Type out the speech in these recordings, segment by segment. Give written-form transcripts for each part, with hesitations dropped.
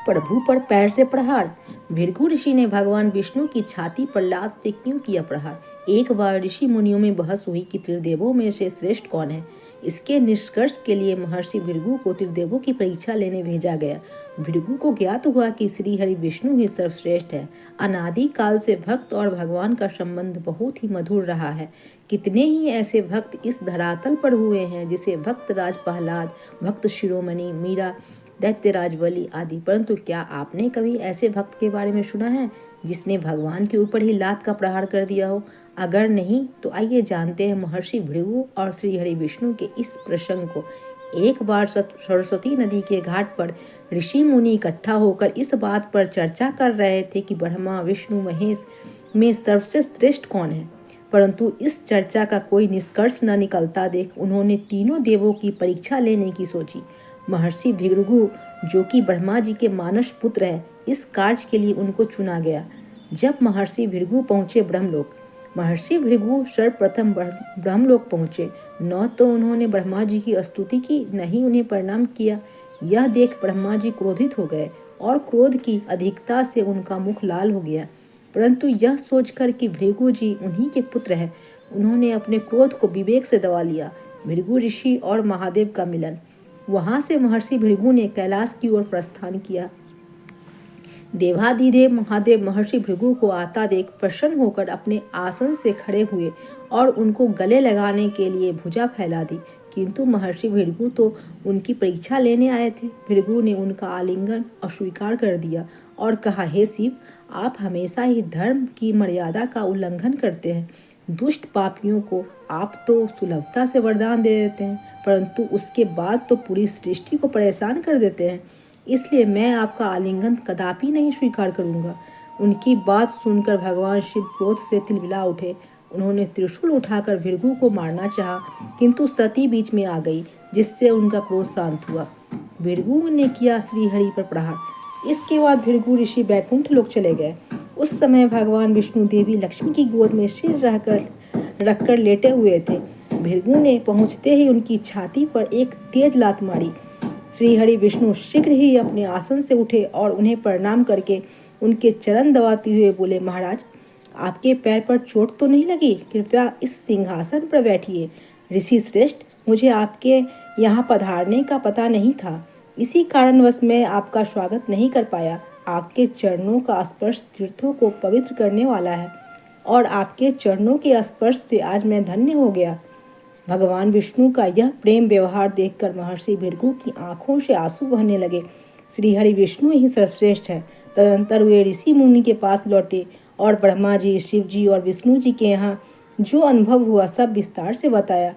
प्रभु पर पैर से प्रहार। भृगु ऋषि ने भगवान विष्णु की छाती पर लात से क्यों किया प्रहार? एक बार ऋषि मुनियों में बहस हुई कि त्रिदेवों में से श्रेष्ठ कौन है। इसके निष्कर्ष के लिए महर्षि भृगु को त्रिदेवों की परीक्षा लेने भेजा गया। भृगु को ज्ञात हुआ कि श्री हरि विष्णु ही सर्वश्रेष्ठ है। अनादि काल से भक्त और भगवान का संबंध बहुत ही मधुर रहा है। कितने ही ऐसे भक्त इस धरातल पर हुए हैं, जिसे भक्त राज प्रहलाद, भक्त शिरोमणि मीरा, दैत्यराज बलि आदि, परंतु क्या आपने कभी ऐसे भक्त के बारे में सुना है जिसने भगवान के ऊपर ही लात का प्रहार कर दिया हो? अगर नहीं तो आइए जानते हैं महर्षि भृगु और श्री हरि विष्णु के इस प्रसंग को। एक बार सरस्वती नदी के घाट पर ऋषि मुनि इकट्ठा होकर इस बात पर चर्चा कर रहे थे कि ब्रह्मा विष्णु महेश में सबसे श्रेष्ठ कौन है। परंतु इस चर्चा का कोई निष्कर्ष न निकलता देख उन्होंने तीनों देवों की परीक्षा लेने की सोची। महर्षि भृगु, जो कि ब्रह्मा जी के मानस पुत्र हैं, इस कार्य के लिए उनको चुना गया। जब महर्षि भृगु पहुंचे ब्रह्मलोक, महर्षि भृगु सर्वप्रथम ब्रह्मलोक पहुंचे। न तो उन्होंने ब्रह्मा जी की स्तुति की, न ही उन्हें प्रणाम किया। यह देख ब्रह्मा जी क्रोधित हो गए और क्रोध की अधिकता से उनका मुख लाल हो गया। परंतु यह सोचकर कि भृगु जी उन्हीं के पुत्र हैं, उन्होंने अपने क्रोध को विवेक से दबा लिया। भृगु ऋषि और महादेव का मिलन। वहां से महर्षि भृगु ने कैलाश की ओर प्रस्थान किया। देवाधिदेव महादेव महर्षि भृगु को आता देख प्रसन्न होकर अपने आसन से खड़े हुए और उनको गले लगाने के लिए भुजा फैला दी। किंतु महर्षि भृगु तो उनकी परीक्षा लेने आए थे। भृगु ने उनका आलिंगन अस्वीकार कर दिया और कहा, हे शिव, आप हमेशा ही धर्म की मर्यादा का उल्लंघन करते हैं। दुष्ट पापियों को आप तो सुलभता से वरदान दे देते हैं, परंतु उसके बाद तो पूरी सृष्टि को परेशान कर देते हैं। इसलिए मैं आपका आलिंगन कदापि नहीं स्वीकार करूंगा। उनकी बात सुनकर भगवान शिव क्रोध से तिलमिला उठे। उन्होंने त्रिशूल उठाकर भृगु को मारना चाहा, किंतु सती बीच में आ गई, जिससे उनका क्रोध शांत हुआ। भृगु ने किया श्री हरि पर प्रहार। इसके बाद भृगु ऋषि बैकुंठ लोक चले गए। उस समय भगवान विष्णु देवी लक्ष्मी की गोद में सिर रखकर लेटे हुए थे। भृगु ने पहुंचते ही उनकी छाती पर एक तेज लात मारी। श्री हरि विष्णु शीघ्र ही अपने आसन से उठे और उन्हें प्रणाम करके उनके चरण दबाते हुए बोले, महाराज, आपके पैर पर चोट तो नहीं लगी? कृपया इस सिंहासन पर बैठिए। ऋषि श्रेष्ठ, मुझे आपके यहाँ पधारने का पता नहीं था, इसी कारणवश मैं आपका स्वागत नहीं कर पाया। आपके चरणों का स्पर्श तीर्थों को पवित्र करने वाला है और आपके चरणों के स्पर्श से आज मैं धन्य हो गया। भगवान विष्णु का यह प्रेम व्यवहार देखकर महर्षि भृगु की आंखों से आंसू बहने लगे। श्री हरि विष्णु ही सर्वश्रेष्ठ है। तदंतर वे ऋषि मुनि के पास लौटे और ब्रह्मा जी, शिव जी और विष्णु जी के यहाँ जो अनुभव हुआ सब विस्तार से बताया।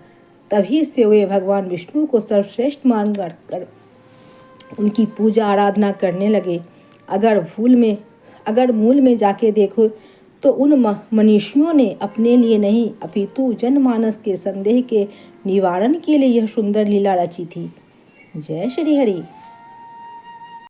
तभी से वे भगवान विष्णु को सर्वश्रेष्ठ मानकर उनकी पूजा आराधना करने लगे। अगर मूल में जाके देखो तो उन मनीषियों ने अपने लिए नहीं अपितु जनमानस के संदेह के निवारण के लिए यह सुंदर लीला रची थी। जय श्री हरि।